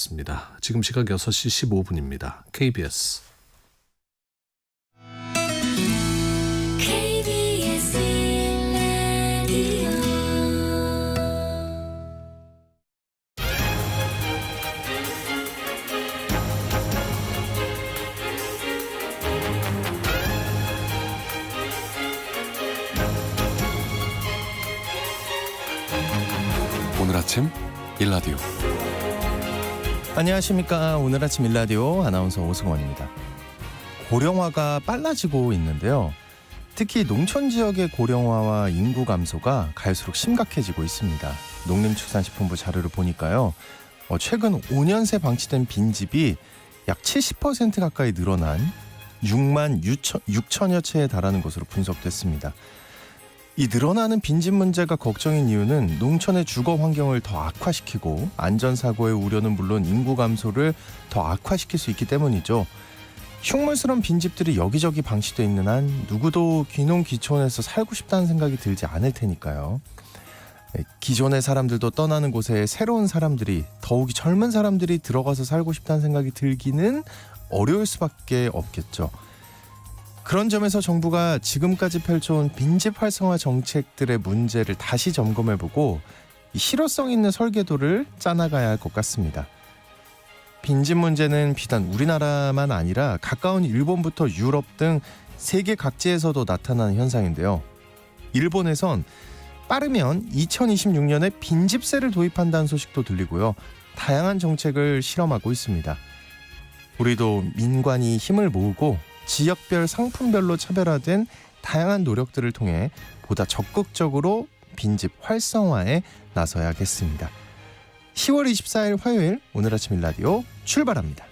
습니다. 지금 시각 6시 15분입니다. KBS 오늘 아침 일라디오. 안녕하십니까. 오늘 아침 일라디오 아나운서 오승원입니다. 고령화가 빨라지고 있는데요. 특히 농촌 지역의 고령화와 인구 감소가 갈수록 심각해지고 있습니다. 농림축산식품부 자료를 보니까요. 최근 5년 새 방치된 빈집이 약 70% 가까이 늘어난 6만 6천여 채에 달하는 것으로 분석됐습니다. 이 늘어나는 빈집 문제가 걱정인 이유는 농촌의 주거 환경을 더 악화시키고 안전사고의 우려는 물론 인구 감소를 더 악화시킬 수 있기 때문이죠. 흉물스러운 빈집들이 여기저기 방치돼 있는 한 누구도 귀농귀촌에서 살고 싶다는 생각이 들지 않을 테니까요. 기존의 사람들도 떠나는 곳에 새로운 사람들이, 더욱이 젊은 사람들이 들어가서 살고 싶다는 생각이 들기는 어려울 수밖에 없겠죠. 그런 점에서 정부가 지금까지 펼쳐온 빈집 활성화 정책들의 문제를 다시 점검해보고 실효성 있는 설계도를 짜나가야 할 것 같습니다. 빈집 문제는 비단 우리나라만 아니라 가까운 일본부터 유럽 등 세계 각지에서도 나타나는 현상인데요. 일본에선 빠르면 2026년에 빈집세를 도입한다는 소식도 들리고요. 다양한 정책을 실험하고 있습니다. 우리도 민관이 힘을 모으고 지역별 상품별로 차별화된 다양한 노력들을 통해 보다 적극적으로 빈집 활성화에 나서야겠습니다. 10월 24일 화요일 오늘 아침 일라디오 출발합니다.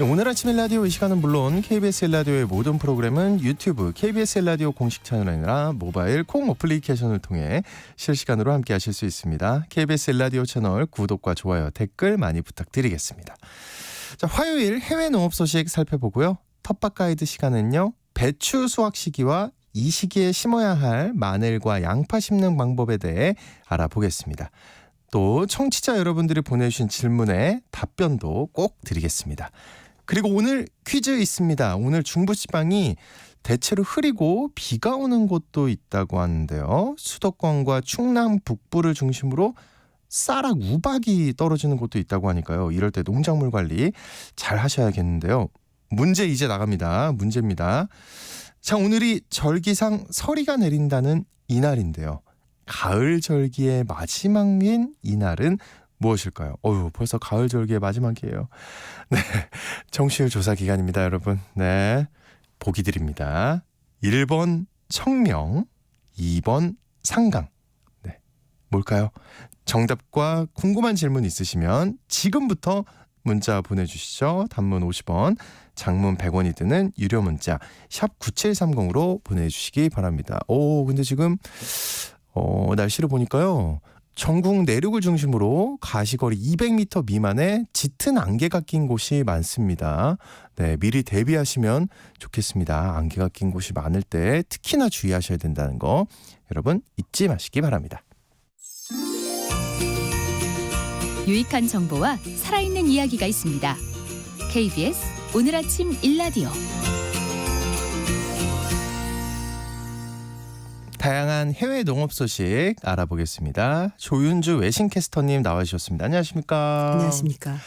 오늘 아침 일라디오 이 시간은 물론 KBS 일라디오의 모든 프로그램은 유튜브 KBS 일라디오 공식 채널 아니라 모바일 콩 어플리케이션을 통해 실시간으로 함께 하실 수 있습니다. KBS 일라디오 채널 구독과 좋아요, 댓글 많이 부탁드리겠습니다. 자, 화요일 해외 농업 소식 살펴보고요. 텃밭 가이드 시간은요. 배추 수확 시기와 이 시기에 심어야 할 마늘과 양파 심는 방법에 대해 알아보겠습니다. 또 청취자 여러분들이 보내주신 질문에 답변도 꼭 드리겠습니다. 그리고 오늘 퀴즈 있습니다. 오늘 중부지방이 대체로 흐리고 비가 오는 곳도 있다고 하는데요. 수도권과 충남 북부를 중심으로 쌀락 우박이 떨어지는 곳도 있다고 하니까요. 이럴 때 농작물 관리 잘 하셔야겠는데요. 문제 이제 나갑니다. 문제입니다. 자, 오늘이 절기상 서리가 내린다는 이날인데요. 가을 절기의 마지막인 이날은 무엇일까요? 벌써 가을 절기의 마지막이에요. 네, 청취율 조사 기간입니다, 여러분. 네, 보기 드립니다. 1번 청명, 2번 상강. 네, 뭘까요? 정답과 궁금한 질문 있으시면 지금부터 문자 보내주시죠. 단문 50원, 장문 100원이 드는 유료 문자 샵 9730으로 보내주시기 바랍니다. 근데 지금 날씨를 보니까요. 전국 내륙을 중심으로 가시거리 200m 미만의 짙은 안개가 낀 곳이 많습니다. 네, 미리 대비하시면 좋겠습니다. 안개가 낀 곳이 많을 때 특히나 주의하셔야 된다는 거 여러분 잊지 마시기 바랍니다. 유익한 정보와 살아있는 이야기가 있습니다. KBS 오늘 아침 일라디오. 다양한 해외 농업 소식 알아보겠습니다. 조윤주 외신캐스터님 나와주셨습니다. 안녕하십니까? 안녕하십니까?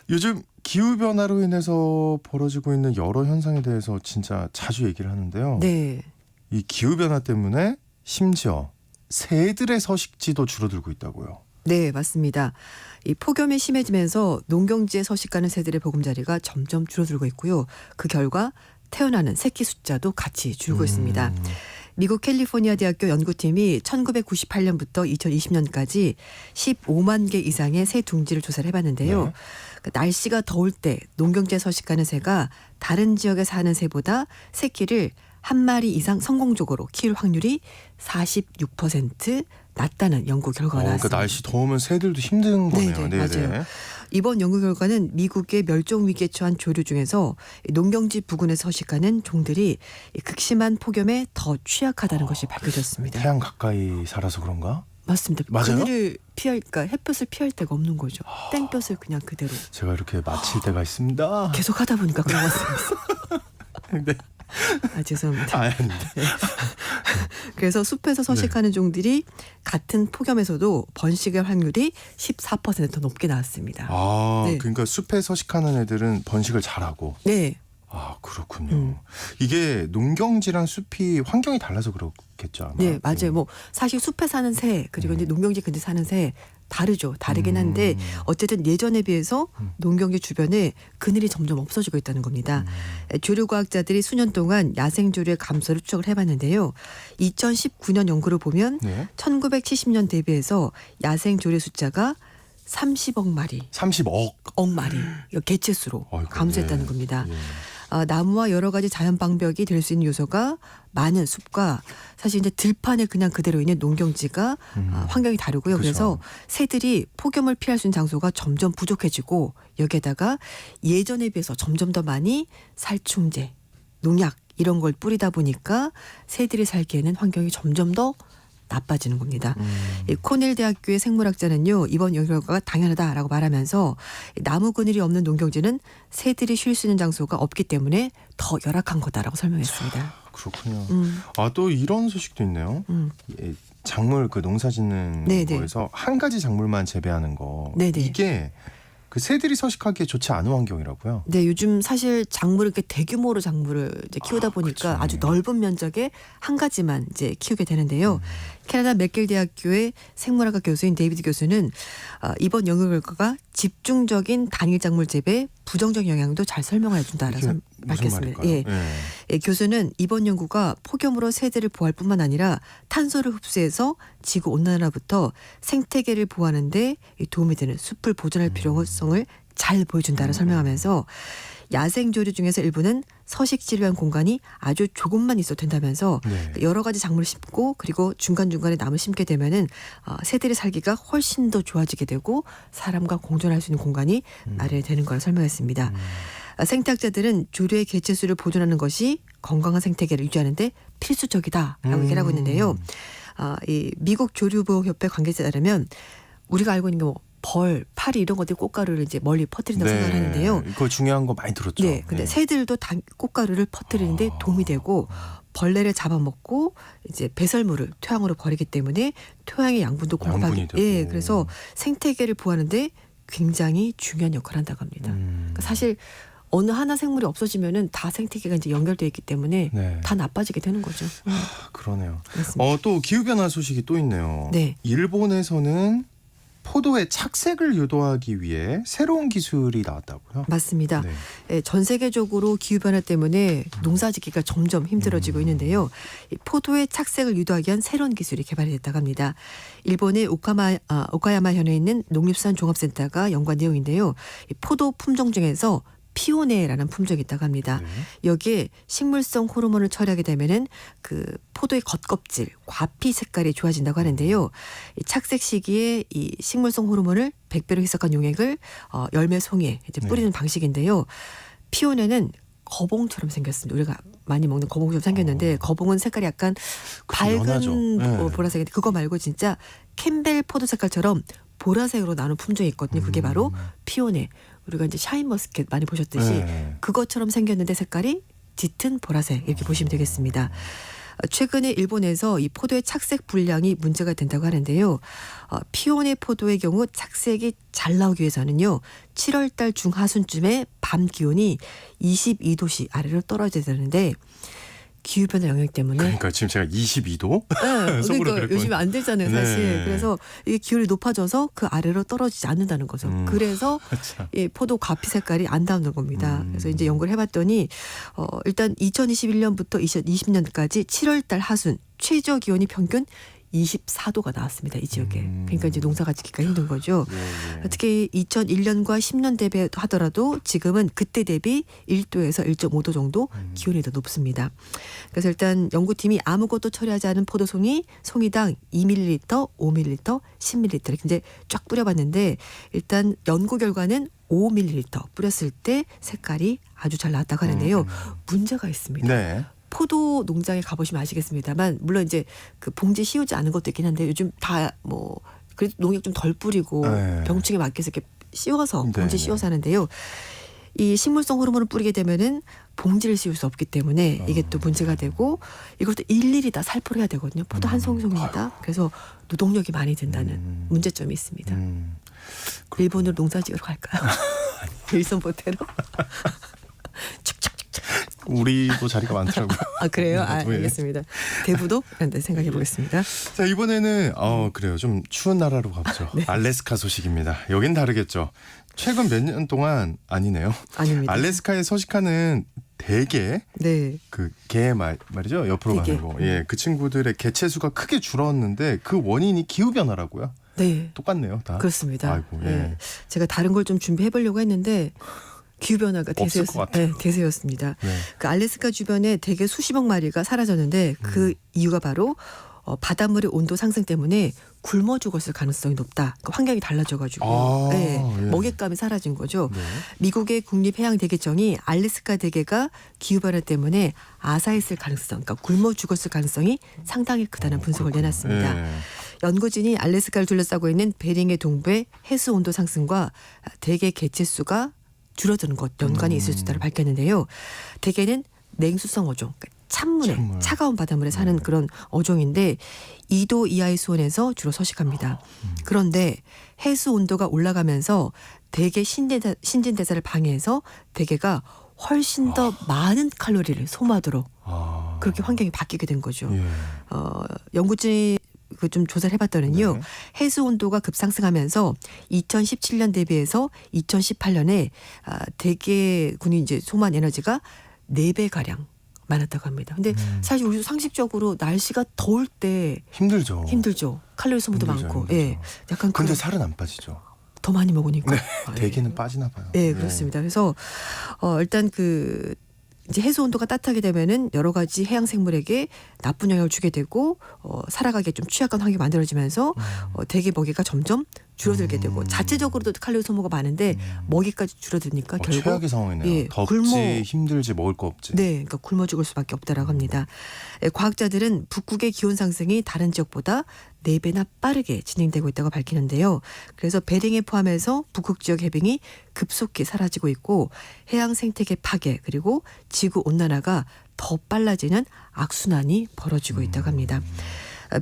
요즘 기후변화로 인해서 벌어지고 있는 여러 현상에 대해서 진짜 자주 얘기를 하는데요. 네. 이 기후변화 때문에 심지어 새들의 서식지도 줄어들고 있다고요. 네, 맞습니다. 이 폭염이 심해지면서 농경지에 서식하는 새들의 보금자리가 점점 줄어들고 있고요. 그 결과 태어나는 새끼 숫자도 같이 줄고 있습니다. 미국 캘리포니아 대학교 연구팀이 1998년부터 2020년까지 15만 개 이상의 새 둥지를 조사를 해봤는데요. 네. 날씨가 더울 때 농경지에 서식하는 새가 다른 지역에 사는 새보다 새끼를 한 마리 이상 성공적으로 키울 확률이 46% 낮다는 연구 결과가 나왔습니다. 그러니까 날씨 더우면 새들도 힘든 거네요. 네네, 맞아요. 이번 연구 결과는 미국의 멸종 위기에 처한 조류 중에서 농경지 부근에 서식하는 종들이 극심한 폭염에 더 취약하다는 것이 밝혀졌습니다. 태양 가까이 살아서 그런가? 맞습니다. 맞아요? 그늘을 그러니까 햇볕을 피할 데가 없는 거죠. 땡볕을 그냥 그대로. 제가 이렇게 마칠 때가 있습니다. 계속 하다 보니까 그런 것 같습니다. 네. 아, 죄송합니다. 아닙니다. 그래서 숲에서 서식하는 종들이 같은 폭염에서도 번식의 확률이 14% 더 높게 나왔습니다. 아, 네. 그러니까 숲에 서식하는 애들은 번식을 잘하고. 네. 아, 그렇군요. 이게 농경지랑 숲이 환경이 달라서 그렇겠죠, 아마. 네, 맞아요. 뭐 사실 숲에 사는 새 그리고 이제 농경지 근처 사는 새 다르죠. 다르긴 한데 어쨌든 예전에 비해서 농경지 주변에 그늘이 점점 없어지고 있다는 겁니다. 조류과학자들이 수년 동안 야생조류의 감소를 추적을 해봤는데요. 2019년 연구를 보면 네. 1970년 대비해서 야생조류 숫자가 30억 마리, 30억. 억 마리 이거 개체수로 아이고, 감소했다는 예. 겁니다. 예. 나무와 여러 가지 자연 방벽이 될 수 있는 요소가 많은 숲과 사실 이제 들판에 그냥 그대로 있는 농경지가 환경이 다르고요. 그쵸. 그래서 새들이 폭염을 피할 수 있는 장소가 점점 부족해지고 여기에다가 예전에 비해서 점점 더 많이 살충제, 농약 이런 걸 뿌리다 보니까 새들이 살기에는 환경이 점점 더 나빠지는 겁니다. 이 코넬 대학교의 생물학자는요, 이번 연구 결과가 당연하다라고 말하면서 나무 그늘이 없는 농경지는 새들이 쉴 수 있는 장소가 없기 때문에 더 열악한 거다라고 설명했습니다. 그렇군요. 음. 아, 또 이런 소식도 있네요. 예, 작물 그 농사 짓는 네네. 거에서 한 가지 작물만 재배하는 거. 네네. 이게 그 새들이 서식하기에 좋지 않은 환경이라고요. 네, 요즘 사실 작물을 이렇게 대규모로 작물을 이제 키우다 보니까 그쵸. 아주 넓은 면적에 한 가지만 이제 키우게 되는데요. 캐나다 맥길 대학교의 생물학과 교수인 데이비드 교수는 이번 연구 결과가 집중적인 단일 작물 재배에 부정적 영향도 잘 설명해 준다라고 이게 무슨 밝혔습니다. 말일까요? 예. 예, 교수는 이번 연구가 폭염으로 새들을 보호할 뿐만 아니라 탄소를 흡수해서 지구 온난화부터 생태계를 보호하는 데 도움이 되는 숲을 보존할 필요성을 잘 보여준다고 설명하면서 야생조류 중에서 일부는 서식지를 위한 공간이 아주 조금만 있어도 된다면서 네. 여러 가지 작물을 심고 그리고 중간중간에 나무 심게 되면은 새들이 살기가 훨씬 더 좋아지게 되고 사람과 공존할 수 있는 공간이 마련되는 걸 설명했습니다. 생태학자들은 조류의 개체수를 보존하는 것이 건강한 생태계를 유지하는 데 필수적이다라고 얘기를 하고 있는데요. 이 미국 조류보호협회 관계자에 따르면 우리가 알고 있는 게 뭐 벌, 파리 이런 것들이 꽃가루를 이제 멀리 퍼뜨린다고 생각을 하는데요. 그거 중요한 거 많이 들었죠. 네, 근데 새들도 꽃가루를 퍼뜨리는데 도움이 되고 벌레를 잡아먹고 이제 배설물을 토양으로 버리기 때문에 토양의 양분도 공급하기. 양분이 되고. 예, 그래서 생태계를 보호하는데 굉장히 중요한 역할을 한다고 합니다. 그러니까 사실 어느 하나 생물이 없어지면은 다 생태계가 이제 연결되어 있기 때문에 네. 다 나빠지게 되는 거죠. 그러네요. 그렇습니다. 또 기후 변화 소식이 또 있네요. 네. 일본에서는 포도의 착색을 유도하기 위해 새로운 기술이 나왔다고요? 맞습니다. 네. 예, 전 세계적으로 기후변화 때문에 농사짓기가 점점 힘들어지고 있는데요. 이 포도의 착색을 유도하기 위한 새로운 기술이 개발이 됐다고 합니다. 일본의 오카야마 현에 있는 농립수산 종합센터가 연구한 내용인데요. 이 포도 품종 중에서 피오네라는 품종이 있다고 합니다. 네. 여기에 식물성 호르몬을 처리하게 되면은 그 포도의 겉껍질, 과피 색깔이 좋아진다고 하는데요. 이 착색 시기에 이 식물성 호르몬을 100배로 희석한 용액을 열매 송이에 이제 뿌리는 방식인데요. 피오네는 거봉처럼 생겼습니다. 우리가 많이 먹는 거봉처럼 생겼는데 거봉은 색깔이 약간 연하죠. 밝은 네. 보라색인데 그거 말고 진짜 캠벨 포도 색깔처럼 보라색으로 나는 품종이 있거든요. 그게 바로 피오네. 우리가 이제 샤인머스켓 많이 보셨듯이 네. 그것처럼 생겼는데 색깔이 짙은 보라색 이렇게 보시면 되겠습니다. 최근에 일본에서 이 포도의 착색 불량이 문제가 된다고 하는데요. 피오네 포도의 경우 착색이 잘 나오기 위해서는요. 7월 달 중하순쯤에 밤 기온이 22도씨 아래로 떨어져야 되는데 기후변화 영향 때문에 그러니까 지금 제가 22도? 네, 속으로 그러니까 그랬거든요. 요즘 안 되잖아요, 사실. 네. 그래서 이게 기온이 높아져서 그 아래로 떨어지지 않는다는 거죠. 그래서 참. 이 포도 과피 색깔이 안 나오는 겁니다. 그래서 이제 연구를 해봤더니 일단 2021년부터 2020년까지 7월달 하순 최저 기온이 평균 24도가 나왔습니다. 이 지역에. 그러니까 이제 농사가 짓기가 힘든 거죠. 예. 특히 2001년과 10년 대비하더라도 지금은 그때 대비 1도에서 1.5도 정도 기온이 더 높습니다. 그래서 일단 연구팀이 아무것도 처리하지 않은 포도송이 송이당 2ml, 5ml, 10ml 이렇게 이제 쫙 뿌려봤는데 일단 연구 결과는 5ml 뿌렸을 때 색깔이 아주 잘 나왔다고 하는데요. 문제가 있습니다. 네. 포도 농장에 가보시면 아시겠습니다만 물론 이제 그 봉지 씌우지 않은 것도 있긴 한데 요즘 다 뭐 그래도 농약 좀 덜 뿌리고 네. 병충해 맡겨서 이렇게 씌워서 네, 봉지 네. 씌워서 하는데요. 이 식물성 호르몬을 뿌리게 되면은 봉지를 씌울 수 없기 때문에 이게 또 문제가 되고 이것도 일일이 다 살포를 해야 되거든요. 포도 한 송송이다. 그래서 노동력이 많이 든다는 문제점이 있습니다. 일본으로 농사 지으러 갈까요? 일선보태로? 축축축축. 우리도 자리가 많더라고요. 아 그래요? 아, 예. 알겠습니다. 대부도? 네, 생각해 보겠습니다. 자, 이번에는 그래요. 좀 추운 나라로 가보죠. 네. 알래스카 소식입니다. 여긴 다르겠죠. 최근 몇 년 동안 아니네요. 아닙니다. 알래스카에 서식하는 대게 네. 그 개 말이죠. 옆으로 대게. 가는 거. 예, 그 친구들의 개체 수가 크게 줄었는데 그 원인이 기후 변화라고요. 네. 똑같네요, 다. 그렇습니다. 아이고, 예. 네. 제가 다른 걸 좀 준비해 보려고 했는데 기후 변화가 없을 것 같아요. 네, 대세였습니다. 네. 그 알래스카 주변에 대개 수십억 마리가 사라졌는데 그 이유가 바로 바닷물의 온도 상승 때문에 굶어 죽었을 가능성이 높다. 그러니까 환경이 달라져가지고 아, 네, 예. 먹잇감이 사라진 거죠. 네. 미국의 국립해양대개청이 알래스카 대게가 기후변화 때문에 아사했을 가능성, 그러니까 굶어 죽었을 가능성이 상당히 크다는 분석을 그렇군요. 내놨습니다. 예. 연구진이 알래스카를 둘러싸고 있는 베링의 동부의 해수 온도 상승과 대게 개체 수가 줄어드는 것 연관이 있을 수 있다고 밝혔는데요. 대게는 냉수성 어종, 그러니까 찬물에 찬물. 차가운 바닷물에 사는 그런 어종인데 2도 이하의 수온에서 주로 서식합니다. 그런데 해수 온도가 올라가면서 대게 신진대사를 방해해서 대게가 훨씬 더 많은 칼로리를 소모하도록 아. 그렇게 환경이 바뀌게 된 거죠. 예. 연구진이 그 좀 조사를 해봤더니요. 네. 해수 온도가 급상승하면서 2017년 대비해서 2018년에 대게군이 이제 소모한 에너지가 4배 가량 많았다고 합니다. 근데 사실 우리 상식적으로 날씨가 더울 때 힘들죠. 힘들죠. 칼로리 소모도 힘들죠, 많고, 힘들죠. 예, 약간 근데 그런 살은 안 빠지죠. 더 많이 먹으니까. 아, 예. 대게는 빠지나 봐요. 네, 그렇습니다. 그래서 일단 그 이제 해수 온도가 따뜻하게 되면은 여러 가지 해양 생물에게 나쁜 영향을 주게 되고 살아가기 좀 취약한 환경이 만들어지면서 대게 먹이가 점점 줄어들게 되고 자체적으로도 칼로리 소모가 많은데 먹이까지 줄어드니까 결국 최악의 상황이네요. 예, 덥지 힘들지 먹을 거 없지. 네, 그러니까 굶어 죽을 수밖에 없다라고 합니다. 과학자들은 북극의 기온 상승이 다른 지역보다 4배나 빠르게 진행되고 있다고 밝히는데요. 그래서 베링에 포함해서 북극 지역 해빙이 급속히 사라지고 있고 해양 생태계 파괴 그리고 지구 온난화가 더 빨라지는 악순환이 벌어지고 있다고 합니다.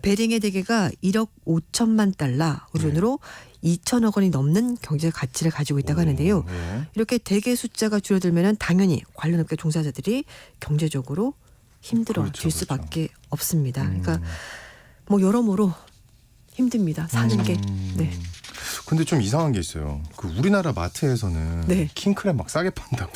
베링의 대게가 1억 5천만 달러, 우리 돈으로 2천억 원이 넘는 경제 가치를 가지고 있다고 하는데요. 예. 이렇게 대게 숫자가 줄어들면 당연히 관련 업계 종사자들이 경제적으로 힘들어질 그렇죠, 수밖에 없습니다. 그러니까 뭐 여러모로 힘듭니다. 사는 게. 네. 근데 좀 이상한 게 있어요. 그 우리나라 마트에서는 네. 킹크랩 막 싸게 판다고.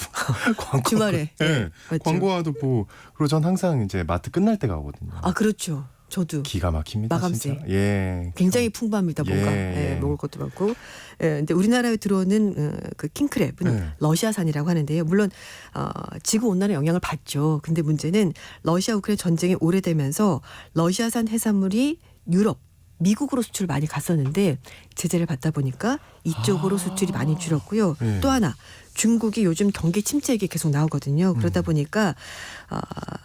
광고. 주말에. 예. 네, 맞죠. 광고와도 보고 그리고 전 항상 이제 마트 끝날 때 가거든요. 아 그렇죠. 저도 기가 막힙니다. 마감세. 진짜. 예. 굉장히 풍부합니다. 뭔가 예. 예, 먹을 것도 많고. 예, 근데 우리나라에 들어오는 그 킹크랩은 네. 러시아산이라고 하는데요. 물론 지구 온난화 영향을 받죠. 근데 문제는 러시아 우크라이나 전쟁이 오래되면서 러시아산 해산물이 유럽 미국으로 수출 많이 갔었는데 제재를 받다 보니까 이쪽으로 수출이 많이 줄었고요. 네. 또 하나 중국이 요즘 경기 침체 얘기 계속 나오거든요. 그러다 보니까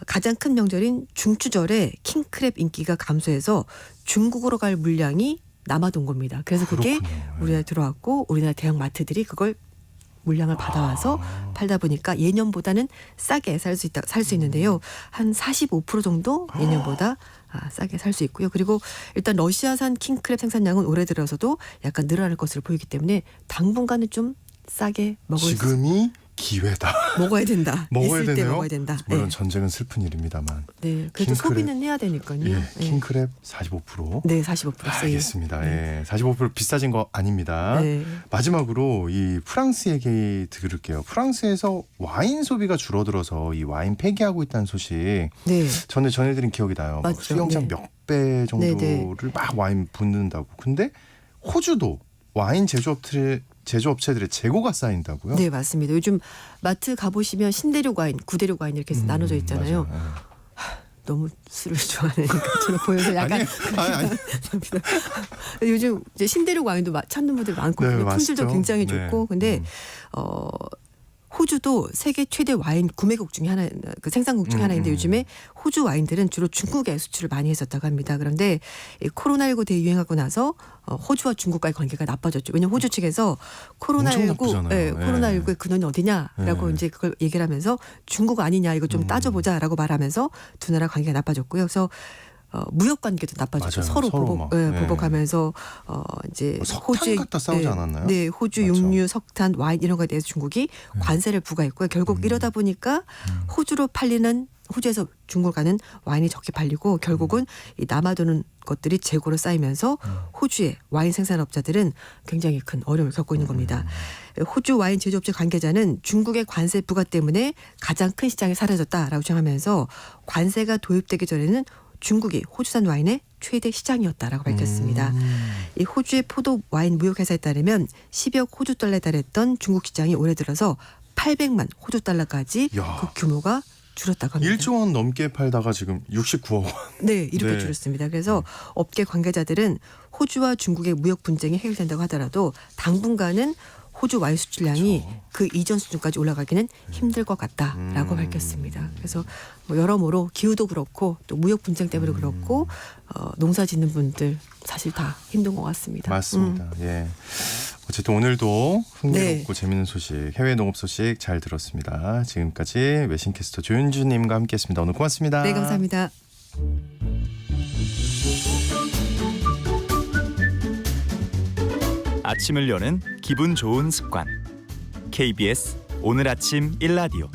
가장 큰 명절인 중추절에 킹크랩 인기가 감소해서 중국으로 갈 물량이 남아돈 겁니다. 그래서 그게 그렇군요. 네. 우리나라에 들어왔고 우리나라 대형 마트들이 그걸 물량을 받아와서 팔다 보니까 예년보다는 싸게 살 수 있는데요. 한 45% 정도 예년보다 싸게 살 수 있고요. 그리고 일단 러시아산 킹크랩 생산량은 올해 들어서도 약간 늘어날 것으로 보이기 때문에 당분간은 좀 싸게 지금이 기회다. 먹어야 된다. 먹어야 있을 때 되네요. 먹어야 된다. 물론 네. 전쟁은 슬픈 일입니다만. 네. 그래도 킹크랩. 소비는 해야 되니까요. 예. 네. 킹크랩 45%. 네, 45% 세일. 알겠습니다. 예. 45% 비싸진 거 아닙니다. 네. 마지막으로 이 프랑스 얘기 들을게요. 프랑스에서 와인 소비가 줄어들어서 이 와인 폐기하고 있다는 소식 네. 전에 전해드린 기억이 나요. 막 맞죠. 수영장 네. 몇 배 정도를 네, 막 와인 붓는다고. 근데 호주도 와인 제조업체들의 재고가 쌓인다고요? 네, 맞습니다. 요즘 마트 가보시면 신대륙 와인, 구대륙 와인 이렇게 나눠져 있잖아요. 맞아요. 너무 술을 좋아하니까 저는 보여서 약간 아니. 요즘 이제 신대륙 와인도 찾는 분들 많고 네, 품질도 맛있죠. 굉장히 네. 좋고 근데 호주도 세계 최대 와인 구매국 중에 하나, 그 생산국 중에 하나인데 요즘에 호주 와인들은 주로 중국에 수출을 많이 했었다고 합니다. 그런데 이 코로나19 대유행하고 나서 호주와 중국과의 관계가 나빠졌죠. 왜냐하면 호주 측에서 엄청 나쁘잖아요. 예, 코로나19의 근원이 어디냐라고 네. 이제 그걸 얘기를 하면서 중국 아니냐 이거 좀 따져보자라고 말하면서 두 나라 관계가 나빠졌고요. 그래서 무역 관계도 나빠졌죠. 맞아요. 서로 서로 막, 보복하면서 이제 석탄 갖다 싸우지 않았나요? 네, 호주 맞죠. 육류, 석탄, 와인 이런 거에 대해서 중국이 관세를 부과했고요. 결국 이러다 보니까 호주로 팔리는 호주에서 중국을 가는 와인이 적게 팔리고 결국은 이 남아도는 것들이 재고로 쌓이면서 호주의 와인 생산업자들은 굉장히 큰 어려움을 겪고 있는 겁니다. 호주 와인 제조업체 관계자는 중국의 관세 부과 때문에 가장 큰 시장이 사라졌다라고 주장하면서 관세가 도입되기 전에는 중국이 호주산 와인의 최대 시장이었다라고 밝혔습니다. 이 호주의 포도 와인 무역회사에 따르면 10억 호주 달러에 달했던 중국 시장이 올해 들어서 800만 호주 달러까지 야. 그 규모가 줄었다고 합니다. 1조 원 넘게 팔다가 지금 69억 원. 네, 이렇게 네. 줄었습니다. 그래서 업계 관계자들은 호주와 중국의 무역 분쟁이 해결된다고 하더라도 당분간은 호주 와인 수출량이 그 이전 수준까지 올라가기는 힘들 것 같다라고 밝혔습니다. 그래서 뭐 여러모로 기후도 그렇고 또 무역 분쟁 때문에 그렇고 농사 짓는 분들 사실 다 힘든 것 같습니다. 맞습니다. 예. 어쨌든 오늘도 흥미롭고 네. 재밌는 소식, 해외 농업 소식 잘 들었습니다. 지금까지 외신캐스터 조윤주님과 함께했습니다. 오늘 고맙습니다. 네, 감사합니다. 아침을 여는 기분 좋은 습관. KBS 오늘 아침 일라디오.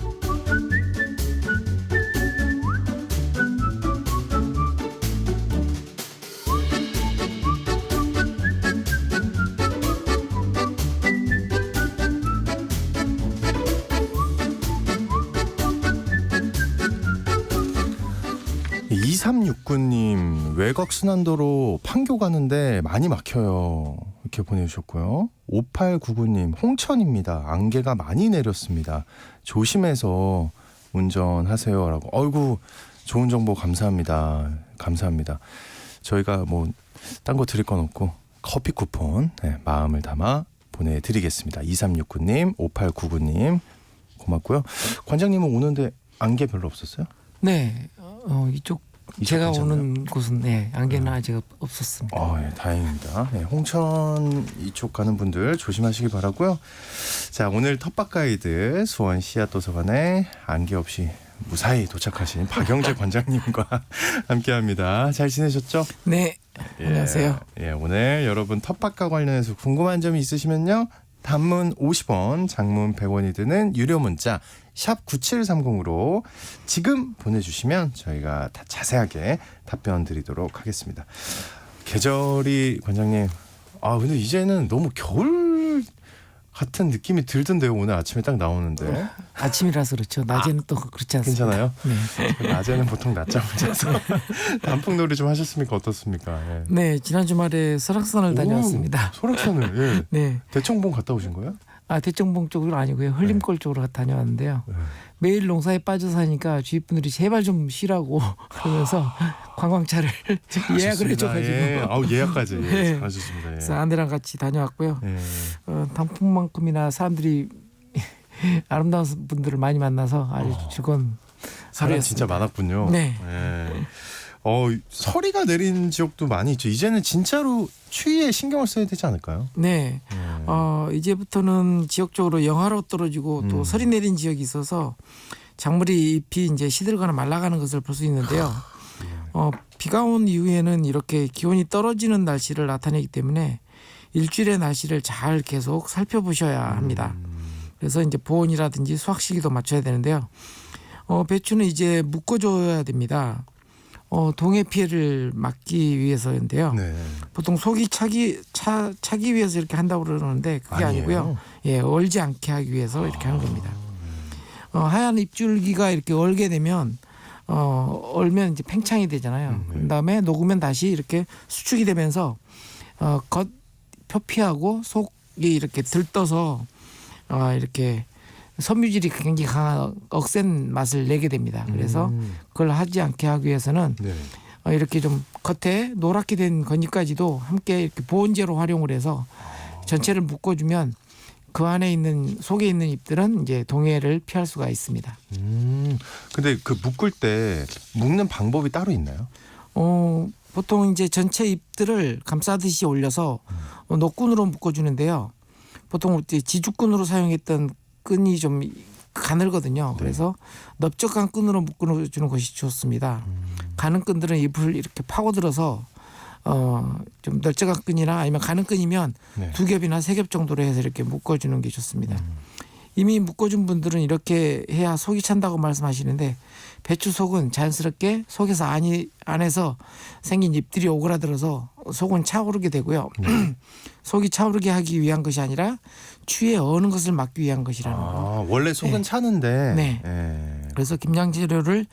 이 2369님 외곽 순환도로 판교 가는데 많이 막혀요. 이렇게 보내주셨고요. 5899님 홍천입니다. 안개가 많이 내렸습니다. 조심해서 운전하세요라고. 어이구 좋은 정보 감사합니다. 감사합니다. 저희가 뭐 딴 거 드릴 건 없고 커피 쿠폰 마음을 담아 보내드리겠습니다. 2369님 5899님 고맙고요. 관장님은 오는데 안개 별로 없었어요? 네, 이쪽 제가 괜찮나요? 오는 곳은 안개는 아직 없었습니다. 예, 다행입니다. 홍천 이쪽 가는 분들 조심하시기 바라고요. 자, 오늘 텃밭 가이드 수원 씨앗도서관에 안개 없이 무사히 도착하신 박영재 관장님과 함께합니다. 잘 지내셨죠? 네, 안녕하세요. 예, 오늘 여러분 텃밭과 관련해서 궁금한 점이 있으시면요. 단문 50원, 장문 100원이 드는 유료 문자 샵 9730으로 지금 보내주시면 저희가 다 자세하게 답변 드리도록 하겠습니다. 계절이 관장님, 근데 이제는 너무 겨울 같은 느낌이 들던데요. 오늘 아침에 딱 나오는데 아침이라서 그렇죠. 낮에는 또 그렇지 않습니다. 괜찮아요? 네. 낮에는 보통 낮잠을 자서 단풍놀이 좀 하셨습니까? 어떻습니까? 예. 네, 지난 주말에 설악산을 다녀왔습니다. 설악산을 예. 네, 대청봉 갔다 오신 거예요? 대청봉 쪽으로 아니고요. 흘림골 쪽으로 다녀왔는데요. 매일 농사에 빠져 사니까 주위 분들이 제발 좀 쉬라고 그러면서 관광차를 예약을 해줘가지고 예. 예약까지 네. 잘하셨습니다. 예. 그래서 아내랑 같이 다녀왔고요. 예. 단풍만큼이나 사람들이 아름다운 분들을 많이 만나서 아주 즐거운 사람 하루였습니다. 진짜 많았군요. 네. 예. 서리가 내린 지역도 많이 있죠. 이제는 진짜로 추위에 신경을 써야 되지 않을까요? 네. 이제부터는 지역적으로 영하로 떨어지고 또 설이 내린 지역이 있어서 작물이 잎이 이제 시들거나 말라가는 것을 볼 수 있는데요. 비가 온 이후에는 이렇게 기온이 떨어지는 날씨를 나타내기 때문에 일주일의 날씨를 잘 계속 살펴보셔야 합니다. 그래서 이제 보온이라든지 수확 시기도 맞춰야 되는데요. 배추는 이제 묶어줘야 됩니다. 동해 피해를 막기 위해서인데요. 네. 보통 속이 차기 위해서 이렇게 한다고 그러는데 그게 아니에요? 아니고요. 얼지 않게 하기 위해서 이렇게 하는 겁니다. 하얀 잎줄기가 이렇게 얼게 되면 얼면 이제 팽창이 되잖아요. 네. 그다음에 녹으면 다시 이렇게 수축이 되면서 겉 표피하고 속이 이렇게 들떠서 이렇게 섬유질이 굉장히 강한 억센 맛을 내게 됩니다. 그래서 그걸 하지 않게 하기 위해서는 네. 이렇게 좀 겉에 노랗게 된 건잎까지도 함께 이렇게 보온제로 활용을 해서 전체를 묶어주면 그 안에 있는 속에 있는 잎들은 이제 동해를 피할 수가 있습니다. 근데 그 묶을 때 묶는 방법이 따로 있나요? 보통 이제 전체 잎들을 감싸듯이 올려서 노끈으로 묶어주는데요. 보통 이제 지죽끈으로 사용했던 끈이 좀 가늘거든요. 그래서 넓적한 끈으로 묶어주는 것이 좋습니다. 가는 끈들은 잎을 이렇게 파고들어서 좀 넓적한 끈이나 아니면 가는 끈이면 네. 2겹이나 3겹 정도로 해서 이렇게 묶어주는 게 좋습니다. 이미 묶어준 분들은 이렇게 해야 속이 찬다고 말씀하시는데 배추 속은 자연스럽게 속에서 안에서 생긴 잎들이 오그라들어서 속은 차오르게 되고요. 속이 차오르게 하기 위한 것이 아니라 추위에 어는 것을 막기 위한 것이라는 거. 원래 속은 네. 차는데. 네. 예. 그래서 김장 재료를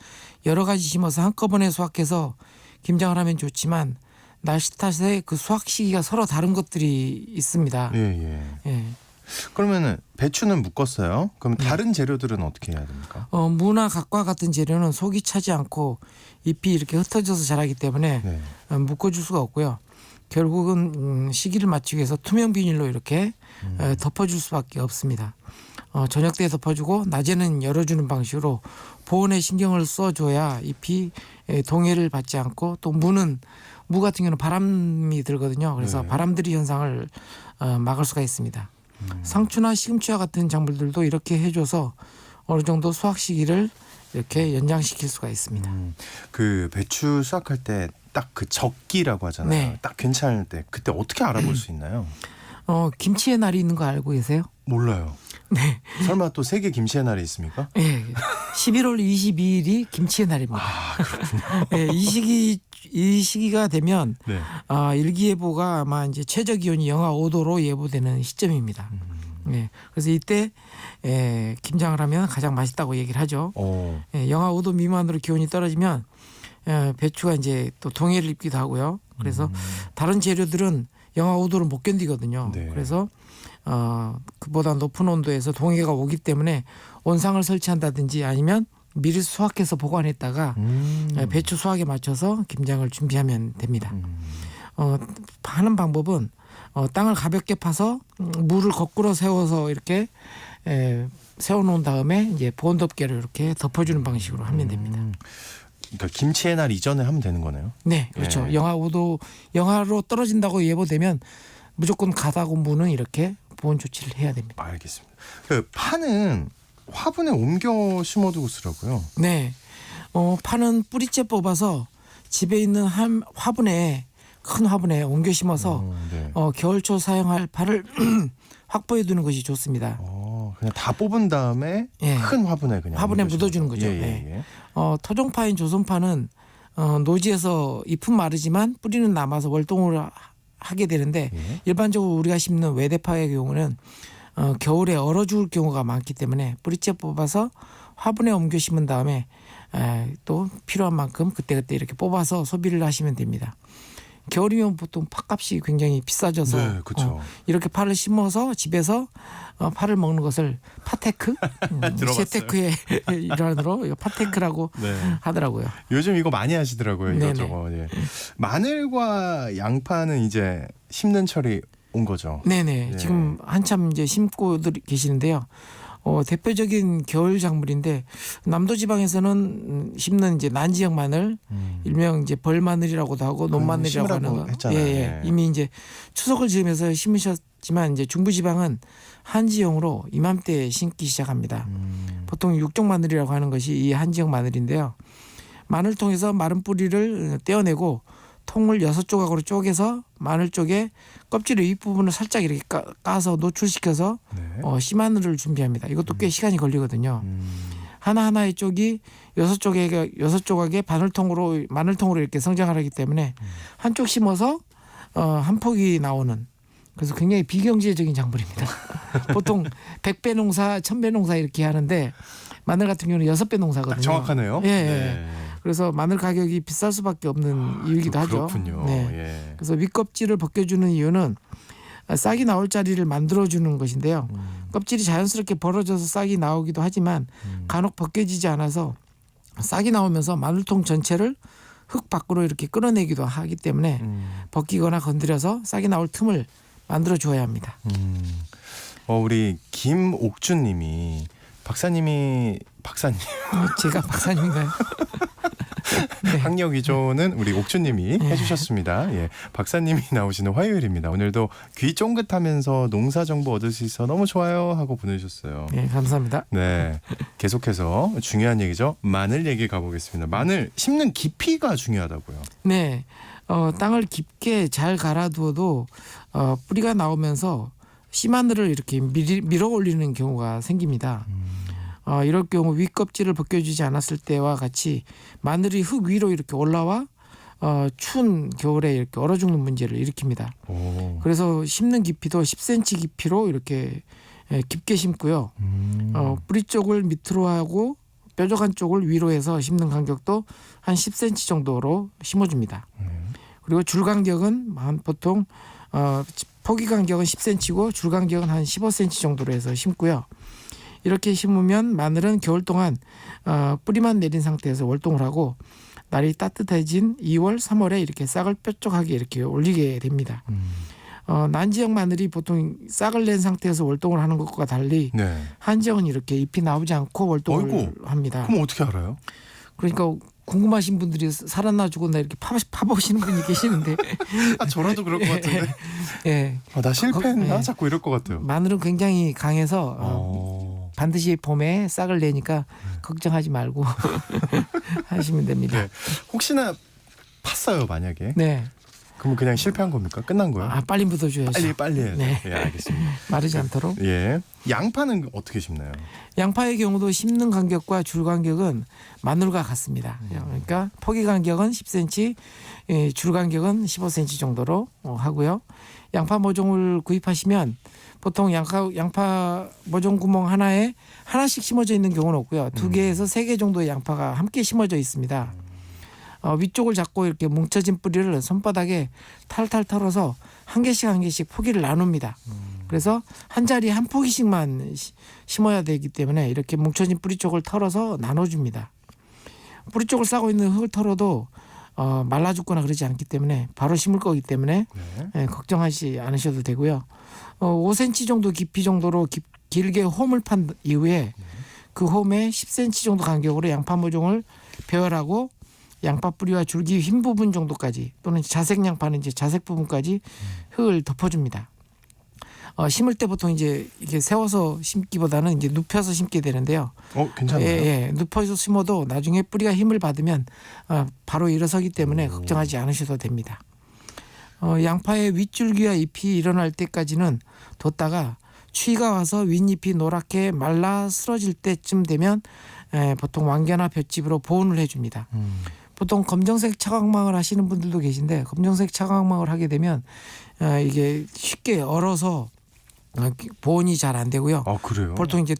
여러 가지 심어서 한꺼번에 수확해서 김장을 하면 좋지만 날씨 탓에 그 수확 시기가 서로 다른 것들이 있습니다. 예. 예. 그러면은 배추는 묶었어요. 그럼 다른 재료들은 어떻게 해야 됩니까? 무나 각과 같은 재료는 속이 차지 않고 잎이 이렇게 흩어져서 자라기 때문에 네. 묶어줄 수가 없고요. 결국은 시기를 맞추기 위해서 투명 비닐로 이렇게 덮어줄 수밖에 없습니다. 저녁 때 덮어주고 낮에는 열어주는 방식으로 보온에 신경을 써줘야 잎이 동해를 받지 않고 또 무 같은 경우는 바람이 들거든요. 그래서 네. 바람들이 현상을 막을 수가 있습니다. 상추나 시금치와 같은 작물들도 이렇게 해줘서 어느 정도 수확 시기를 이렇게 연장시킬 수가 있습니다. 그 배추 수확할 때 딱 그 적기라고 하잖아요. 네. 딱 괜찮을 때 그때 어떻게 알아볼 수 있나요? 김치의 날이 있는 거 알고 계세요? 몰라요. 네. 설마 또 세계 김치의 날이 있습니까? 네. 11월 22일이 김치의 날입니다. 네, 이 시기가 되면 네. 일기예보가 아마 이제 최저 기온이 영하 5도로 예보되는 시점입니다. 네. 그래서 이때 김장을 하면 가장 맛있다고 얘기를 하죠. 영하 5도 미만으로 기온이 떨어지면 배추가 이제 또 동해를 입기도 하고요. 그래서 다른 재료들은 영하 5도를 못 견디거든요. 네. 그래서 그보다 높은 온도에서 동해가 오기 때문에 온상을 설치한다든지 아니면 미리 수확해서 보관했다가 배추 수확에 맞춰서 김장을 준비하면 됩니다. 하는 방법은 땅을 가볍게 파서 물을 거꾸로 세워서 이렇게 세워놓은 다음에 이제 보온 덮개를 이렇게 덮어주는 방식으로 하면 됩니다. 그러니까 김치의 날 이전에 하면 되는 거네요. 네, 그렇죠. 네. 영하 5도 영하로 떨어진다고 예보되면 무조건 가다고 무는 이렇게 보온 조치를 해야 됩니다. 알겠습니다. 그 파는 화분에 옮겨 심어두고 쓰라고요. 네, 파는 뿌리째 뽑아서 집에 있는 큰 화분에 옮겨 심어서 네. 겨울초 사용할 파를 확보해 두는 것이 좋습니다. 그냥 다 뽑은 다음에 예. 큰 화분에 그냥 화분에 옮겨 묻어주는 심어서. 거죠. 예. 토종파인 조선파는 노지에서 잎은 마르지만 뿌리는 남아서 월동을 하게 되는데 예. 일반적으로 우리가 심는 외대파의 경우는 겨울에 얼어 죽을 경우가 많기 때문에 뿌리째 뽑아서 화분에 옮겨 심은 다음에 또 필요한 만큼 그때그때 이렇게 뽑아서 소비를 하시면 됩니다. 겨울이면 보통 팥값이 굉장히 비싸져서 네, 그렇죠. 이렇게 파를 심어서 집에서 파를 먹는 것을 파테크, 재테크의 일환으로 이거 파테크라고 네. 하더라고요. 요즘 이거 많이 하시더라고요. 네네. 이것저것. 예. 마늘과 양파는 이제 심는 철이 온 거죠. 네네. 네. 지금 한참 이제 심고 계시는데요. 대표적인 겨울 작물인데 남도 지방에서는 심는 이제 난지역 마늘, 일명 이제 벌마늘이라고도 하고 논마늘이라고 하는 거. 했잖아요. 예. 이미 이제 추석을 지으면서 심으셨지만 이제 중부 지방은 한지형으로 이맘때 심기 시작합니다. 보통 육종 마늘이라고 하는 것이 이 한지역 마늘인데요. 마늘통에서 마른 뿌리를 떼어내고 통을 6조각으로 쪼개서 마늘 쪽에 껍질의 윗부분을 살짝 이렇게 까서 노출시켜서 네. 씨마늘을 준비합니다. 이것도 꽤 시간이 걸리거든요. 하나하나의 쪽이 6조각의 마늘통으로 이렇게 성장을 하기 때문에 한쪽 심어서 한 폭이 나오는 그래서 굉장히 비경제적인 작물입니다. 보통 100배 농사, 1000배 농사 이렇게 하는데 마늘 같은 경우는 6배 농사거든요. 정확하네요. 예. 네. 그래서 마늘 가격이 비쌀 수밖에 없는 이유이기도 하죠. 그렇군요. 네. 예. 그래서 윗껍질을 벗겨주는 이유는 싹이 나올 자리를 만들어주는 것인데요. 껍질이 자연스럽게 벌어져서 싹이 나오기도 하지만 간혹 벗겨지지 않아서 싹이 나오면서 마늘통 전체를 흙 밖으로 이렇게 끌어내기도 하기 때문에 벗기거나 건드려서 싹이 나올 틈을 만들어 주어야 합니다. 우리 김옥준님이 박사님 제가 박사님인가요? 네. 학력 위조는 우리 옥준님이 해주셨습니다. 예, 박사님이 나오시는 화요일입니다. 오늘도 귀 쫑긋하면서 농사 정보 얻을 수 있어 너무 좋아요 하고 보내주셨어요. 네, 감사합니다. 네, 계속해서 중요한 얘기죠. 마늘 얘기 가보겠습니다. 마늘 심는 깊이가 중요하다고요. 네, 땅을 깊게 잘 갈아두어도 뿌리가 나오면서 씨마늘을 이렇게 밀어 올리는 경우가 생깁니다. 이럴 경우 윗껍질을 벗겨주지 않았을 때와 같이 마늘이 흙 위로 이렇게 올라와 추운 겨울에 이렇게 얼어 죽는 문제를 일으킵니다. 오. 그래서 심는 깊이도 10cm 깊이로 이렇게 깊게 심고요. 뿌리 쪽을 밑으로 하고 뾰족한 쪽을 위로 해서 심는 간격도 한 10cm 정도로 심어줍니다. 그리고 줄 간격은 보통 포기 간격은 10cm고 줄 간격은 한 15cm 정도로 해서 심고요. 이렇게 심으면 마늘은 겨울 동안 뿌리만 내린 상태에서 월동을 하고 날이 따뜻해진 2월, 3월에 이렇게 싹을 뾰족하게 이렇게 올리게 됩니다. 난지역 마늘이 보통 싹을 낸 상태에서 월동을 하는 것과 달리 네. 한지역은 이렇게 잎이 나오지 않고 월동을 어이구, 합니다. 그럼 어떻게 알아요? 그러니까 궁금하신 분들이 살았나 죽었나 이렇게 파보시는 분이 계시는데 저라도 그럴 것 같은데. 예. 나 실패했나? 예. 자꾸 이럴 것 같아요. 마늘은 굉장히 강해서 반드시 봄에 싹을 내니까 걱정하지 말고 하시면 됩니다. 네. 혹시나 팠어요 만약에? 네. 그럼 그냥 실패한 겁니까? 끝난 거예요? 빨리 묻어줘야죠. 빨리 해야 돼. 네. 예, 알겠습니다. 마르지 않도록. 예. 양파는 어떻게 심나요? 양파의 경우도 심는 간격과 줄 간격은 마늘과 같습니다. 그러니까 포기 간격은 10cm, 줄 간격은 15cm 정도로 하고요. 양파 모종을 구입하시면 보통 양파 모종 구멍 하나에 하나씩 심어져 있는 경우는 없고요. 2개에서 3개 정도의 양파가 함께 심어져 있습니다. 위쪽을 잡고 이렇게 뭉쳐진 뿌리를 손바닥에 탈탈 털어서 한 개씩 포기를 나눕니다. 그래서 한 자리에 한 포기씩만 심어야 되기 때문에 이렇게 뭉쳐진 뿌리 쪽을 털어서 나눠줍니다. 뿌리 쪽을 싸고 있는 흙을 털어도 말라 죽거나 그러지 않기 때문에 바로 심을 거기 때문에 걱정하지 않으셔도 되고요. 5cm 정도 깊이 정도로 길게 홈을 판 이후에 그 홈에 10cm 정도 간격으로 양파 모종을 배열하고 양파 뿌리와 줄기 흰 부분 정도까지 또는 자색 양파는 이제 자색 부분까지 흙을 덮어줍니다. 심을 때 보통 이제 이게 세워서 심기보다는 이제 눕혀서 심게 되는데요. 괜찮아요. 예, 눕혀서 심어도 나중에 뿌리가 힘을 받으면 바로 일어서기 때문에 걱정하지 않으셔도 됩니다. 양파의 윗줄기와 잎이 일어날 때까지는 뒀다가 추위가 와서 윗잎이 노랗게 말라 쓰러질 때쯤 되면 보통 왕겨나 볏짚으로 보온을 해줍니다. 보통 검정색 차광망을 하시는 분들도 계신데 검정색 차광망을 하게 되면 이게 쉽게 얼어서 보온이 잘 안 되고요. 그래요? 보통 이제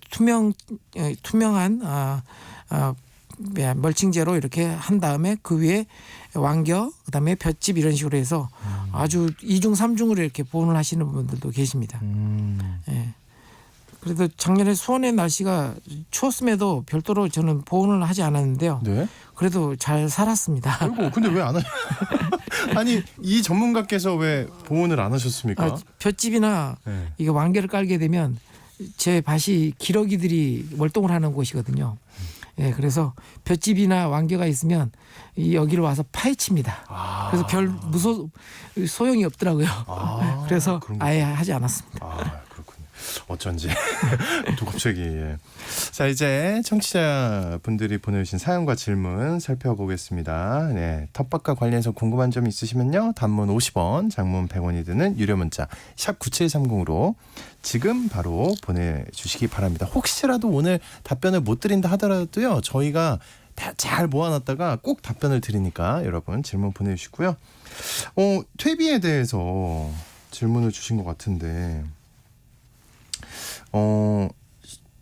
투명한 멀칭제로 이렇게 한 다음에 그 위에 왕겨 그다음에 볏짚 이런 식으로 해서 아주 2중 3중으로 이렇게 보온을 하시는 분들도 계십니다. 예. 그래도 작년에 수원의 날씨가 추웠음에도 별도로 저는 보온을 하지 않았는데요. 네. 그래도 잘 살았습니다. 아이고, 근데 왜 안 하냐? 아니, 이 전문가께서 왜 보온을 안 하셨습니까? 볏짚이나 네. 이게 왕겨를 깔게 되면 제 밭이 기러기들이 월동을 하는 곳이거든요. 예, 그래서 볏짚이나 왕겨가 있으면 여기를 와서 파헤칩니다. 그래서 별 소용이 없더라고요. 그래서 그런 거. 아예 하지 않았습니다. 그렇군요. 어쩐지 또 갑자기. 예. 자, 이제 청취자분들이 보내주신 사연과 질문 살펴보겠습니다. 네, 텃밭과 관련해서 궁금한 점 있으시면요, 단문 50원, 장문 100원이 드는 유료 문자 샵 9730으로 지금 바로 보내주시기 바랍니다. 혹시라도 오늘 답변을 못 드린다 하더라도요, 저희가 다 잘 모아놨다가 꼭 답변을 드리니까 여러분 질문 보내주시고요. 퇴비에 대해서 질문을 주신 것 같은데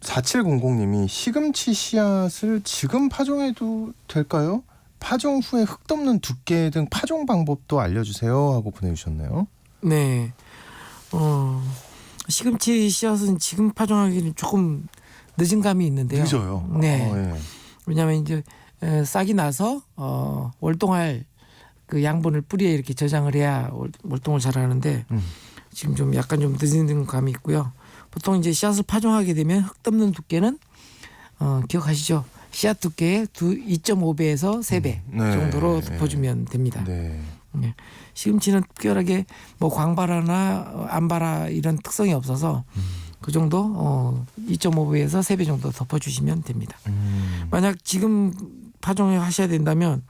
4700님이 시금치 씨앗을 지금 파종해도 될까요? 파종 후에 흙 덮는 두께 등 파종 방법도 알려주세요 하고 보내주셨네요. 네. 시금치 씨앗은 지금 파종하기는 조금 늦은 감이 있는데요. 늦어요. 네. 예. 왜냐하면 이제 싹이 나서 월동할 그 양분을 뿌리에 이렇게 저장을 해야 월동을 잘하는데 지금 좀 약간 좀 늦은 감이 있고요. 보통 이제 씨앗을 파종하게 되면 흙 덮는 두께는 기억하시죠? 씨앗 두께의 2.5배에서 3배 네. 정도로 덮어주면 됩니다. 네. 네. 시금치는 특별하게 뭐 광발화나 암발화 이런 특성이 없어서 그 정도 2.5배에서 3배 정도 덮어주시면 됩니다. 만약 지금 파종을 하셔야 된다면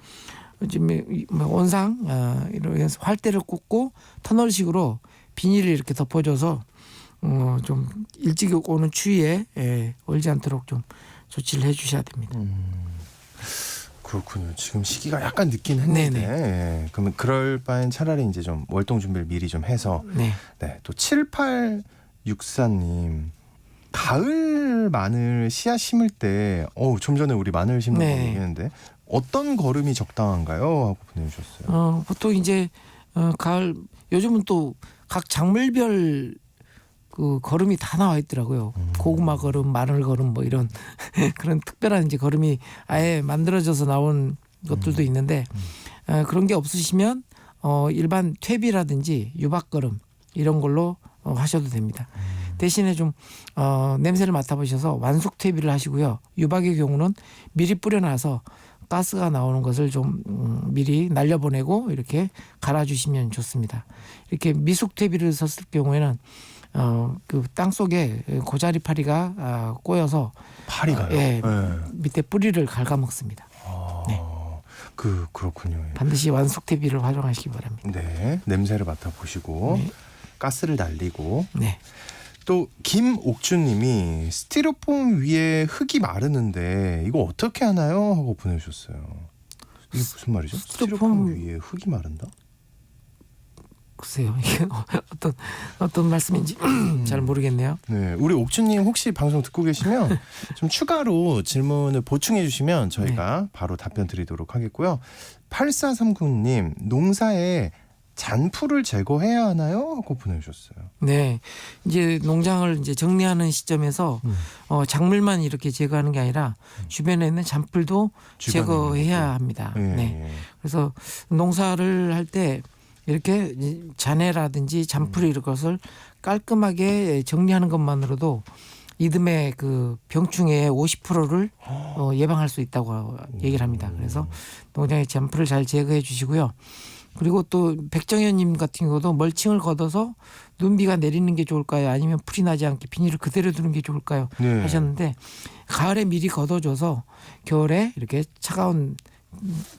지금 원상 이런 활대를 꽂고 터널식으로 비닐을 이렇게 덮어줘서 좀 일찍 오는 추위에 얼지 않도록 좀 조치를 해주셔야 됩니다. 그렇군요. 지금 시기가 약간 늦긴 했는데 예, 그러면 그럴 바엔 차라리 이제 좀 월동 준비를 미리 좀 해서 네. 네, 또 7864님 가을 마늘 씨앗 심을 때 좀 전에 우리 마늘 심는 거 네. 얘기했는데 어떤 걸음이 적당한가요? 하고 보내주셨어요. 보통 이제 가을 요즘은 또 각 작물별 그 걸음이 다 나와 있더라고요. 고구마 걸음, 마늘 걸음 뭐 이런 그런 특별한 이제 걸음이 아예 만들어져서 나온 것들도 있는데 그런 게 없으시면 일반 퇴비라든지 유박 걸음 이런 걸로 하셔도 됩니다. 대신에 좀 냄새를 맡아보셔서 완숙 퇴비를 하시고요. 유박의 경우는 미리 뿌려놔서 가스가 나오는 것을 좀 미리 날려보내고 이렇게 갈아주시면 좋습니다. 이렇게 미숙 퇴비를 썼을 경우에는 그 땅 속에 고자리 파리가 꼬여서 파리가요? 예, 네. 밑에 뿌리를 갉아먹습니다. 네. 그렇군요. 반드시 완숙 퇴비를 활용하시기 바랍니다. 네, 냄새를 맡아보시고 네. 가스를 날리고 네. 또 김옥주님이 스티로폼 위에 흙이 마르는데 이거 어떻게 하나요? 하고 보내주셨어요. 이게 무슨 말이죠? 스티로폼 위에 흙이 마른다? 글쎄요, 이게 어떤 말씀인지 잘 모르겠네요. 네, 우리 옥주님 혹시 방송 듣고 계시면 좀 추가로 질문을 보충해 주시면 저희가 바로 답변 드리도록 하겠고요. 8439님 농사에 잔풀을 제거해야 하나요? 하고 보내주셨어요. 네, 이제 농장을 이제 정리하는 시점에서 작물만 이렇게 제거하는 게 아니라 주변에 있는 잔풀도 주변에 제거해야 합니다. 예, 네, 예. 그래서 농사를 할 때 이렇게 잔해라든지 잔풀 이런 것을 깔끔하게 정리하는 것만으로도 이듬해 그 병충해의 50%를 예방할 수 있다고 얘기를 합니다. 그래서 농장의 잔풀을 잘 제거해 주시고요. 그리고 또 백정현님 같은 경우도 멀칭을 걷어서 눈비가 내리는 게 좋을까요? 아니면 풀이 나지 않게 비닐을 그대로 두는 게 좋을까요? 네. 하셨는데 가을에 미리 걷어줘서 겨울에 이렇게 차가운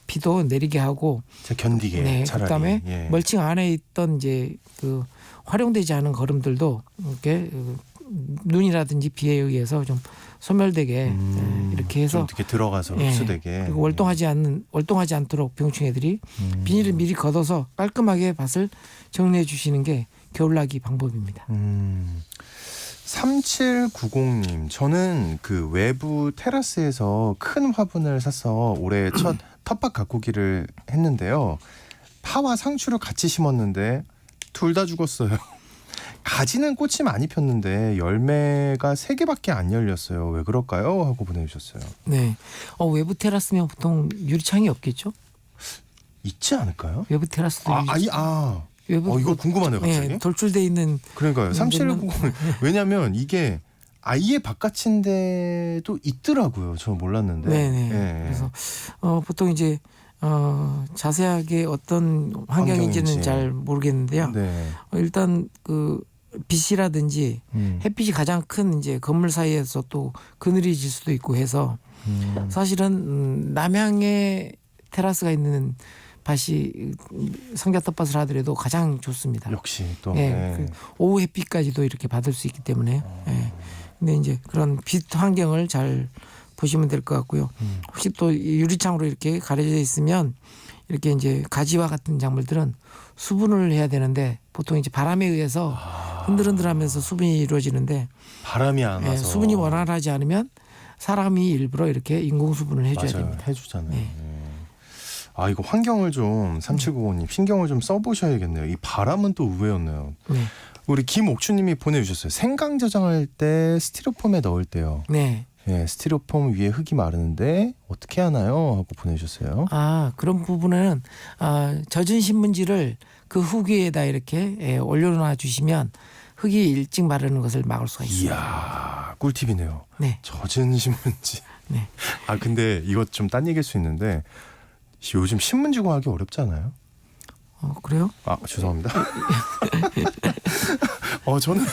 비도 내리게 하고 견디게 네, 차라리. 그다음에 예. 멀칭 안에 있던 이제 그 활용되지 않은 걸음들도 이렇게 눈이라든지 비에 의해서 좀 소멸되게 이렇게 해서 좀 이렇게 들어가서 예, 흡수되게. 그리고 월동하지 않도록 병충해들이 비닐을 미리 걷어서 깔끔하게 밭을 정리해 주시는 게 겨울나기 방법입니다. 3790님, 저는 그 외부 테라스에서 큰 화분을 사서 올해 첫 텃밭 가꾸기를 했는데요. 파와 상추를 같이 심었는데 둘 다 죽었어요. 가지는 꽃이 많이 폈는데 열매가 3개밖에 안 열렸어요. 왜 그럴까요? 하고 보내주셨어요. 네, 외부 테라스면 보통 유리창이 없겠죠? 있지 않을까요? 외부 테라스도 외부 이거 궁금하네요, 갑자기. 네, 돌출돼 있는 그러니까요. 3790 왜냐면 이게 아예 바깥인데도 있더라고요. 저 몰랐는데. 네네. 예. 그래서 보통 이제 자세하게 어떤 환경인지는 환경인지. 잘 모르겠는데요. 네. 일단 그 빛이라든지 햇빛이 가장 큰 이제 건물 사이에서 또 그늘이 질 수도 있고 해서 사실은 남향에 테라스가 있는 밭이 성게 텃밭을 하더라도 가장 좋습니다. 역시 또. 예, 네. 그 오후 햇빛까지도 이렇게 받을 수 있기 때문에. 예. 근데 이제 그런 빛 환경을 잘 보시면 될 것 같고요. 혹시 또 유리창으로 이렇게 가려져 있으면 이렇게 이제 가지와 같은 작물들은 수분을 해야 되는데 보통 이제 바람에 의해서 흔들흔들하면서 수분이 이루어지는데 바람이 안 와서. 수분이 원활하지 않으면 사람이 일부러 이렇게 인공 수분을 해줘야 맞아요. 됩니다. 해주잖아요. 네. 이거 환경을 좀 3795님 신경을 좀 써보셔야겠네요. 이 바람은 또 의외였네요. 네. 우리 김옥주님이 보내주셨어요. 생강 저장할 때 스티로폼에 넣을 때요. 네. 예, 스티로폼 위에 흙이 마르는데 어떻게 하나요? 하고 보내주셨어요. 그런 부분에는 젖은 신문지를 그 흙 위에다 이렇게 올려놔 주시면 흙이 일찍 마르는 것을 막을 수가 있습니다. 이야, 꿀팁이네요. 네. 젖은 신문지. 네. 아 근데 이것 좀 딴 얘기일 수 있는데 요즘 신문지 구하기 어렵지 않아요? 그래요? 아 죄송합니다. 저는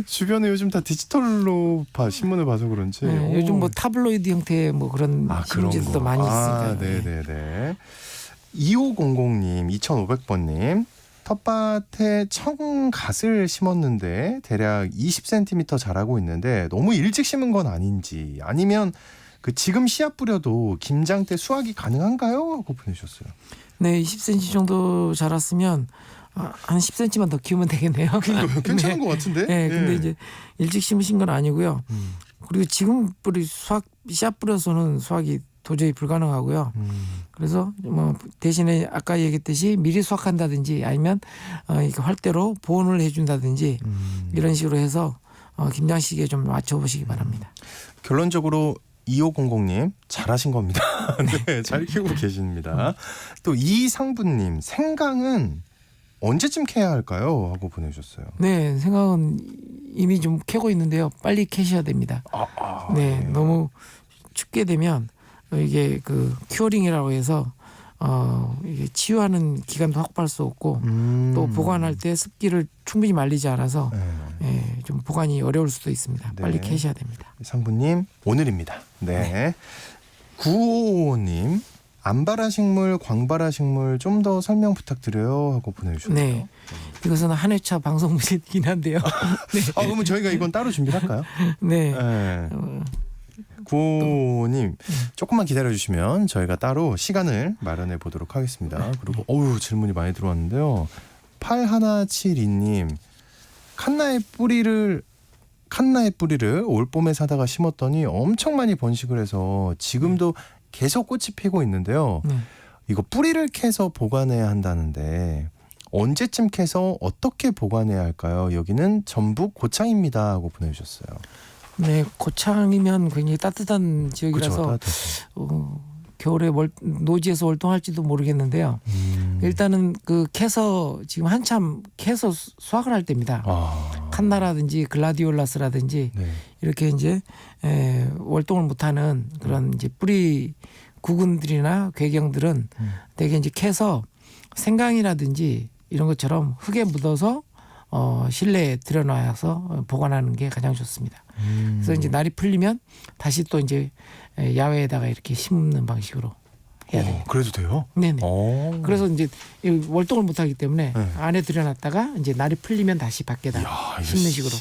주변에 요즘 다 디지털로 신문을 봐서 그런지 네, 요즘 뭐 타블로이드 형태의 뭐 그런 신문지도 많이 있으니까. 네네네. 2500님, 2500번님. 텃밭에 청갓을 심었는데 대략 20cm 자라고 있는데 너무 일찍 심은 건 아닌지 아니면 그 지금 씨앗 뿌려도 김장 때 수확이 가능한가요? 하고 보내주셨어요. 네, 20cm 정도 자랐으면 한 10cm만 더 키우면 되겠네요. 괜찮은 것 같은데? 네, 근데 이제 일찍 심으신 건 아니고요. 그리고 지금 씨앗 뿌려서는 수확이 도저히 불가능하고요. 그래서 뭐 대신에 아까 얘기했듯이 미리 수확한다든지 아니면 이렇게 활대로 보온을 해준다든지 이런 식으로 해서 김장 시기에 좀 맞춰보시기 바랍니다. 결론적으로 2500님 잘하신 겁니다. 네, 잘 키우고 계십니다. 또 이상부님 생강은 언제쯤 캐야 할까요? 하고 보내주셨어요. 네, 생강은 이미 좀 캐고 있는데요. 빨리 캐셔야 됩니다. 네, 너무 춥게 되면 이게 그 큐어링이라고 해서 이게 치유하는 기간도 확보할 수 없고 또 보관할 때 습기를 충분히 말리지 않아서 좀 보관이 어려울 수도 있습니다. 빨리 네. 캐셔야 됩니다. 상부님 오늘입니다. 네. 9555님 안발화 식물, 광발화 식물 좀 더 설명 부탁드려요 하고 보내주셨네요. 네, 이것은 한 회차 방송 문제이긴 한데요. 네. 그러면 저희가 이건 따로 준비할까요? 네. 네. 구호님 조금만 기다려주시면 저희가 따로 시간을 마련해 보도록 하겠습니다. 그리고 질문이 많이 들어왔는데요. 8172님 칸나의 뿌리를 올 봄에 사다가 심었더니 엄청 많이 번식을 해서 지금도 계속 꽃이 피고 있는데요. 이거 뿌리를 캐서 보관해야 한다는데 언제쯤 캐서 어떻게 보관해야 할까요? 여기는 전북 고창입니다 하고 보내주셨어요. 네, 고창이면 굉장히 따뜻한 지역이라서 겨울에 노지에서 월동할지도 모르겠는데요. 일단은 그 캐서 지금 한참 캐서 수확을 할 때입니다. 칸나라든지 글라디올라스라든지 네. 이렇게 이제 월동을 못하는 그런 이제 뿌리 구근들이나 괴경들은 되게 이제 캐서 생강이라든지 이런 것처럼 흙에 묻어서 실내에 들여놔서 보관하는 게 가장 좋습니다. 그래서 이제 날이 풀리면 다시 또 이제 야외에다가 이렇게 심는 방식으로 해야 됩니다. 그래도 돼요? 네네. 그래서 이제 월동을 못하기 때문에 네. 안에 들여놨다가 이제 날이 풀리면 다시 밖에다 심는 식으로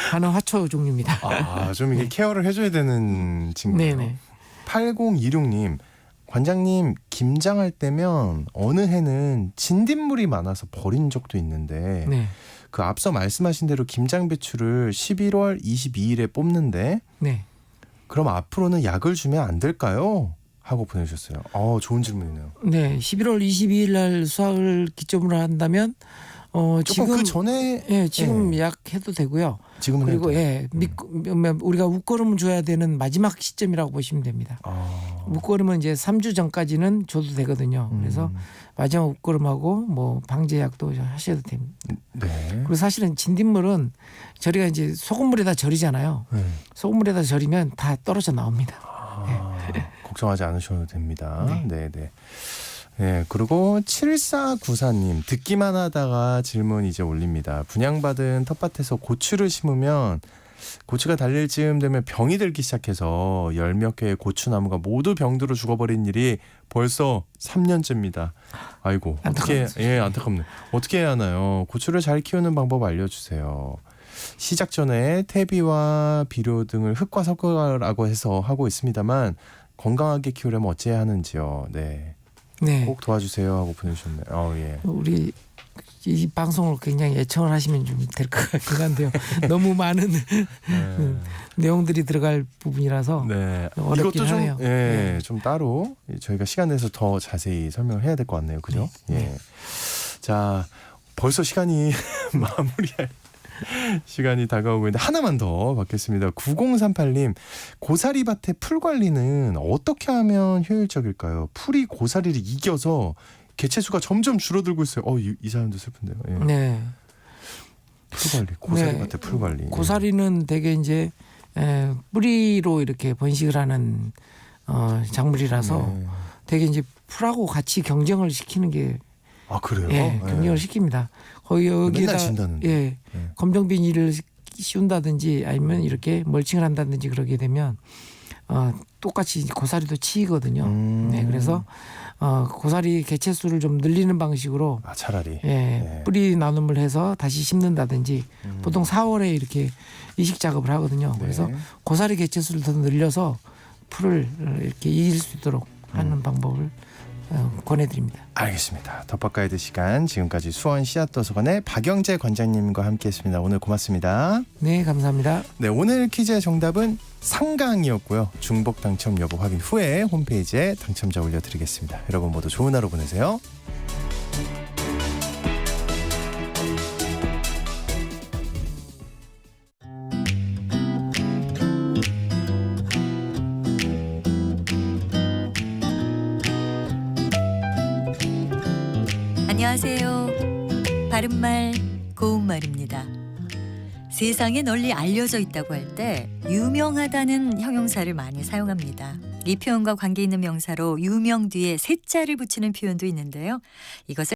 하는 화초 종류입니다. 좀 이게 케어를 해줘야 되는 친구예요. 네네. 8026님 관장님 김장할 때면 어느 해는 진딧물이 많아서 버린 적도 있는데 네. 그 앞서 말씀하신 대로 김장 배추를 11월 22일에 뽑는데 네. 그럼 앞으로는 약을 주면 안 될까요? 하고 보내주셨어요. 좋은 질문이네요. 네. 11월 22일 날 수확을 기점으로 한다면 조금 지금 그 전에 지금 약 해도 되고요. 지금은 그리고 우리가 웃거름을 줘야 되는 마지막 시점이라고 보시면 됩니다. 웃거름은 이제 3주 전까지는 줘도 되거든요. 그래서 마지막 웃거름하고 뭐 방제약도 하셔도 됩니다. 네. 그리고 사실은 진딧물은 저희가 이제 소금물에다 절이잖아요. 소금물에다 절이면 다 떨어져 나옵니다. 걱정하지 않으셔도 됩니다. 네. 네, 그리고 7494님 듣기만 하다가 질문 이제 올립니다. 분양받은 텃밭에서 고추를 심으면 고추가 달릴 즈음 되면 병이 들기 시작해서 10몇 개의 고추나무가 모두 병들어 죽어버린 일이 벌써 3년째입니다. 아이고 안타깝네. 어떻게 해야 하나요? 고추를 잘 키우는 방법 알려주세요. 시작 전에 퇴비와 비료 등을 흙과 섞으라고 해서 하고 있습니다만 건강하게 키우려면 어찌해야 하는지요. 네. 꼭 도와주세요 하고 보내주셨네요. 예. 우리 이 방송을 굉장히 애청을 하시면 좀 될 것 같긴 한데요. 너무 많은 내용들이 들어갈 부분이라서 어렵긴 이것도 하네요. 좀 따로 저희가 시간 내서 더 자세히 설명을 해야 될 것 같네요. 그죠? 자, 벌써 시간이 마무리할 시간이 다가오고 있는데 하나만 더 받겠습니다. 9038님 고사리밭의 풀 관리는 어떻게 하면 효율적일까요? 풀이 고사리를 이겨서 개체수가 점점 줄어들고 있어요. 이 사연도 슬픈데요. 예. 네. 풀 관리, 고사리 네. 밭의 풀 관리. 고사리는 되게 이제 뿌리로 이렇게 번식을 하는 작물이라서 네. 되게 이제 풀하고 같이 경쟁을 시키는 게 아 그래요? 예, 네. 경쟁을 시킵니다. 거기 여기에다 맨날 진다는데. 예, 네. 검정 비닐을 씌운다든지 아니면 이렇게 멀칭을 한다든지 그러게 되면 똑같이 고사리도 치이거든요. 네, 그래서 고사리 개체수를 좀 늘리는 방식으로 아 차라리. 예, 네. 뿌리 나눔을 해서 다시 심는다든지 보통 4월에 이렇게 이식 작업을 하거든요. 그래서 네. 고사리 개체수를 더 늘려서 풀을 이렇게 이길 수 있도록 하는 방법을 권해드립니다. 알겠습니다. 덮밥 가이드 시간 지금까지 수원 씨앗도서관의 박영재 관장님과 함께했습니다. 오늘 고맙습니다. 네, 감사합니다. 네, 오늘 퀴즈의 정답은 상강이었고요. 중복 당첨 여부 확인 후에 홈페이지에 당첨자 올려드리겠습니다. 여러분 모두 좋은 하루 보내세요. 안녕하세요. 바른말 고운말입니다. 세상에 널리 알려져 있다고 할 때 유명하다는 형용사를 많이 사용합니다. 이 표현과 관계 있는 명사로 유명 뒤에 세자를 붙이는 표현도 있는데요. 이것을